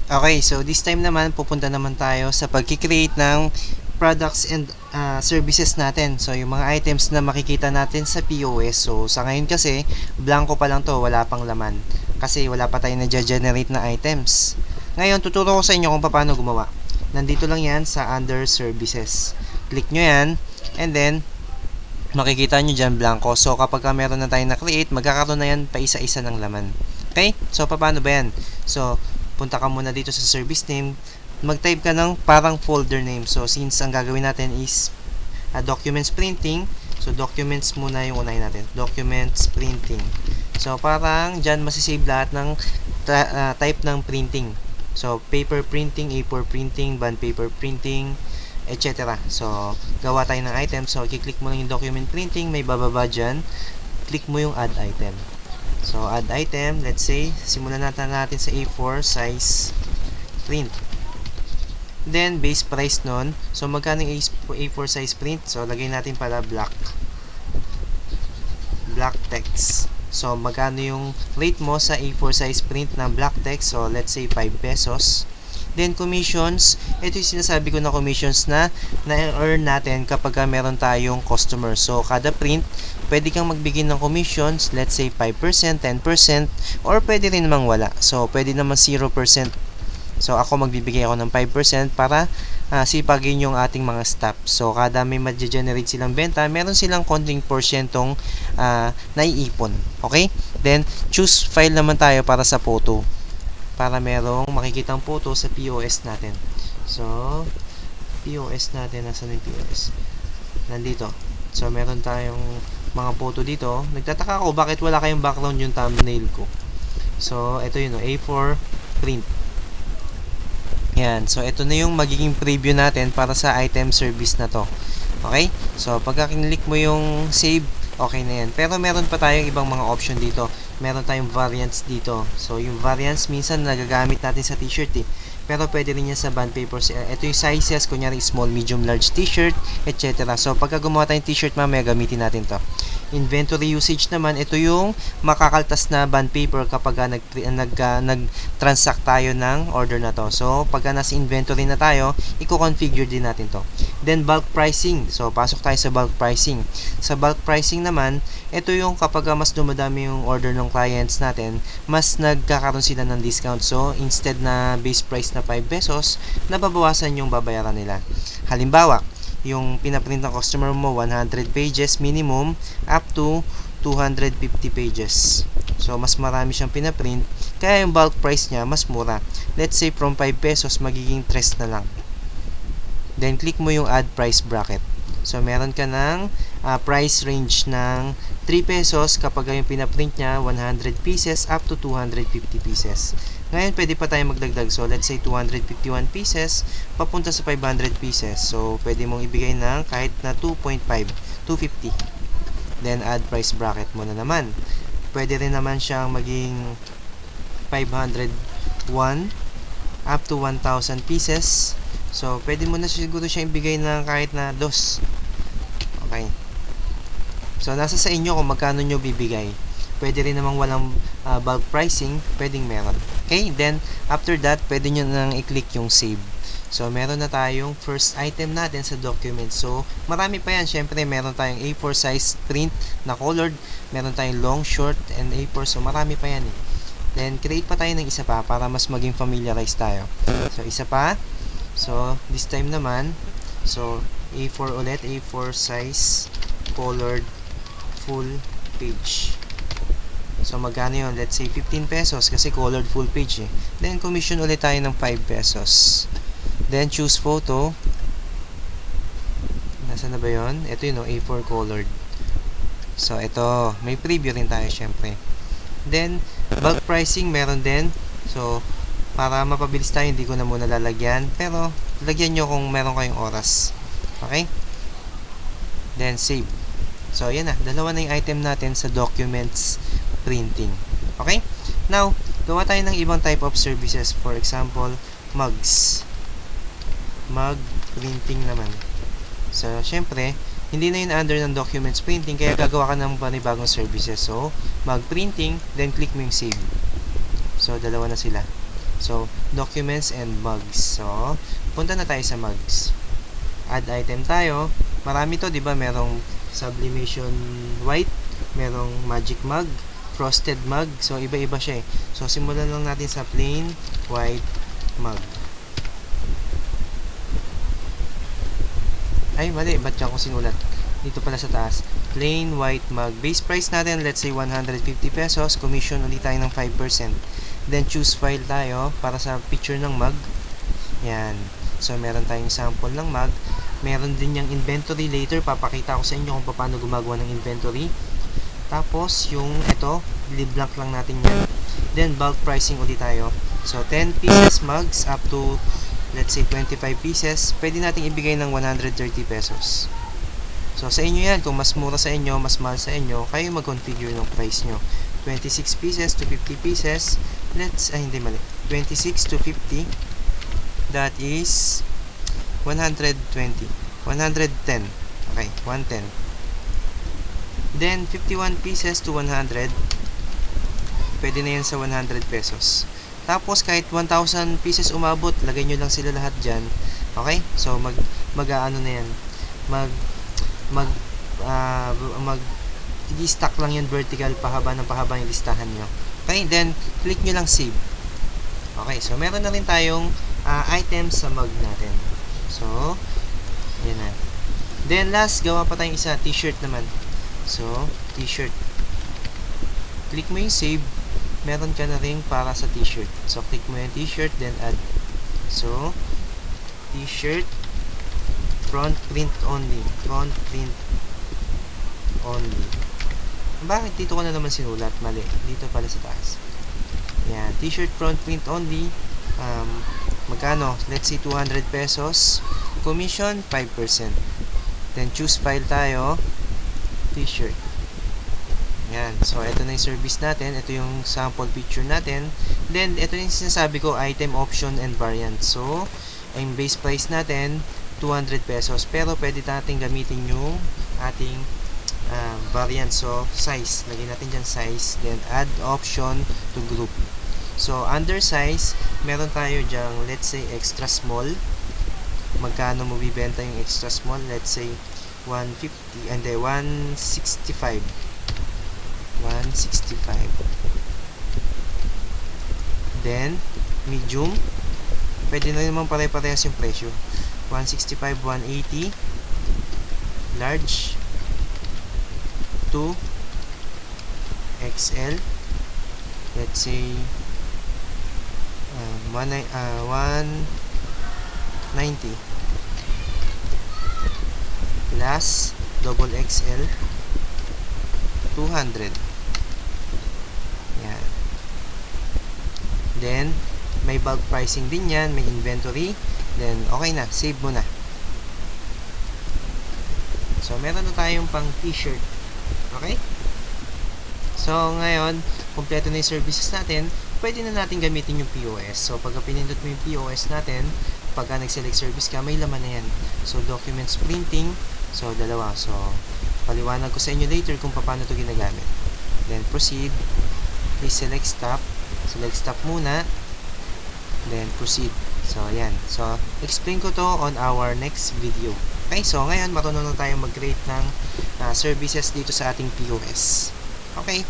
Okay, so this time naman, pupunta naman tayo sa pag-create ng products and services natin. So, yung mga items na makikita natin sa POS. So, sa ngayon kasi, blanco pa lang to, wala pang laman. Kasi wala pa tayong na-generate na items. Ngayon, tuturo ko sa inyo kung paano gumawa. Nandito lang yan sa under services. Click nyo yan, and then, makikita nyo dyan blanco. So, kapag meron na tayong na-create, magkakaroon na yan pa isa-isa ng laman. Okay? So, paano ba yan? So, punta ka muna dito sa service name, mag-type ka ng parang folder name. So, since ang gagawin natin is documents printing, so documents muna yung unahin natin. Documents printing. So, parang dyan masisave lahat ng type ng printing. So, paper printing, A4 printing, bond paper printing, etc. So, gawa tayo ng item. So, i-click mo lang yung document printing, may bababa dyan. Click mo yung add item. So, add item, let's say, simulan natin sa A4 size print. Then, base price nun. So, magkano yung A4 size print? So, lagay natin pala black text. So, magkano yung rate mo sa A4 size print ng black text? So, let's say 5 pesos. Then, commissions. Ito yung sinasabi ko na commissions na na-earn natin kapag meron tayong customer. So, kada print, pwede kang magbigay ng commissions, let's say 5%, 10%, or pwede rin namang wala. So, pwede naman 0%. So, ako magbibigay ako ng 5% para sipagin yung ating mga staff. So, kada may ma-generate silang benta, meron silang konting porsyentong naiipon. Okay? Then, choose file naman tayo para sa photo. Para merong makikitang photo sa POS natin. So, POS natin, nasan yung POS? Nandito. So, meron tayong mga photo dito. Nagtataka ako bakit wala kayong background yung thumbnail ko. So, ito yun, A4 print. Yan. So, ito na yung magiging preview natin para sa item service na to. Okay? So, pagka kinlik mo yung save, okay na yan. Pero meron pa tayong ibang mga option dito. Meron tayong variants dito. So, yung variants minsan nagagamit natin sa t-shirt eh. Pero pwede rin yan sa bond paper. Ito yung sizes, kunyari small, medium, large t-shirt, etc. So, pagka gumawa tayong t-shirt mamaya, gamitin natin to. Inventory usage naman, ito yung makakaltas na bond paper kapag nag-transact tayo ng order na to. So, pagka nasa inventory na tayo, i-configure din natin to. Then, bulk pricing. So, pasok tayo sa bulk pricing. Sa bulk pricing naman, ito yung kapag mas dumadami yung order ng clients natin, mas nagkakaroon sila ng discount. So, instead na base price na 5 pesos, nababawasan yung babayaran nila. Halimbawa, yung pinaprint ng customer mo 100 pages minimum up to 250 pages. So, mas marami siyang pinaprint, kaya yung bulk price niya mas mura. Let's say from 5 pesos magiging 3 na lang. Then, click mo yung add price bracket. So, meron ka ng price range ng 3 pesos kapag yung pinaprint niya 100 pieces up to 250 pieces. Ngayon, pwede pa tayo magdagdag. So, let's say 251 pieces papunta sa 500 pieces. So, pwede mong ibigay ng kahit na 2.5, 250. Then, add price bracket mo na naman. Pwede rin naman siyang maging 501 up to 1,000 pieces. So, pwede mo na siguro siya ibigay ng kahit na 2. Okay. So, nasa sa inyo kung magkano nyo bibigay. Pwede rin namang walang bulk pricing, pwedeng meron. Okay, then after that, pwede nyo nang i-click yung save. So, meron na tayong first item natin sa document. So, marami pa yan. Siyempre, meron tayong A4 size print na colored. Meron tayong long, short, and A4. So, marami pa yan eh. Then, create pa tayo ng isa pa para mas maging familiarize tayo. So, isa pa. So, this time naman, so, A4 ulit. A4 size colored full page. So, magkano yun? Let's say 15 pesos kasi colored full page eh. Then, commission ulit tayo ng 5 pesos. Then, choose photo. Nasaan na ba yun? Ito yun, A4 colored. So, ito. May preview rin tayo, syempre. Then, bulk pricing, meron din. So, para mapabilis tayo, hindi ko na muna lalagyan. Pero, lagyan nyo kung meron kayong oras. Okay? Then, save. So, ayan na. Dalawa na yung item natin sa documents printing. Okay? Now, gawa tayo ng ibang type of services. For example, mugs. Mug printing naman. So, syempre, hindi na yun under ng documents printing, kaya gagawa ka ng panibagong services. So, mug printing, then click mo yung save. So, dalawa na sila. So, documents and mugs. So, punta na tayo sa mugs. Add item tayo. Marami to, di ba? Merong sublimation white, merong magic mug, frosted mug. So, iba-iba siya eh. So, simulan lang natin sa plain white mug. Ay, mali. Ba't siya ako sinulat? Dito pala sa taas. Plain white mug. Base price natin, let's say 150 pesos. Commission ulit tayo ng 5%. Then, choose file tayo para sa picture ng mug. Yan. So, meron tayong sample ng mug. Meron din yung inventory later. Papakita ko sa inyo kung paano gumagawa ng inventory. Tapos, yung ito, blank lang natin yan. Then, bulk pricing ulit tayo. So, 10 pieces mugs up to, let's say, 25 pieces. Pwede nating ibigay ng 130 pesos. So, sa inyo yan. Kung mas mura sa inyo, mas mahal sa inyo, kayo mag-configure ng price nyo. 26 pieces to 50 pieces. Hindi mali. 26 to 50. That is 120. 110. Okay, 110. Then, 51 pieces to 100. Pwede na yan sa 100 pesos. Tapos, kahit 1,000 pieces umabot, lagay nyo lang sila lahat dyan. Okay? So, ano na yan. I-stack lang yan vertical, pahaba ng pahaba yung listahan nyo. Okay? Then, click nyo lang save. Okay, so meron na rin tayong items sa mug natin. So, yan na. Then, last, gawa pa tayong isa, t-shirt naman. So, t-shirt. Click mo yung save. Meron ka na rin para sa t-shirt. So, click mo yung t-shirt, then add. So, t-shirt, front print only. Front print only. Bakit dito ko na naman sinulat? Mali. Dito pala sa taas. Yan. T-shirt, front print only. Magkano? Let's say 200 pesos. Commission, 5%. Then, choose file tayo. T-shirt. Yan. So, ito na yung service natin. Ito yung sample picture natin. Then, ito yung sinasabi ko, item, option, and variant. So, ang base price natin, 200 pesos. Pero, pwede natin gamitin yung ating variant. So, size. Lagyan natin dyan size. Then, add option to group. So, under size, meron tayo dyan, let's say, extra small. Magkano mo bibenta yung extra small? Let's say, 150, and then 165. 165. Then, medium. Pwede na naman pare-parehas yung presyo. 165, 180. Large. 2. XL. Let's say, 190. Plus, double XL, 200. Yan. Then, may bulk pricing din yan, may inventory. Then, okay na, save mo na. So, meron na tayong pang t-shirt. Okay? So, ngayon, kompleto na yung services natin. Pwede na natin gamitin yung POS. So, pagka pinindot mo yung POS natin, pagka nag-select service ka, may laman na yan. So, documents printing. So, dalawa. So, paliwanag ko sa inyo later kung paano ito ginagamit. Then, proceed. Please select stop. Select stop muna. Then, proceed. So, ayan. So, explain ko to on our next video. Okay, so ngayon, marunong na tayo mag-create ng services dito sa ating POS. Okay.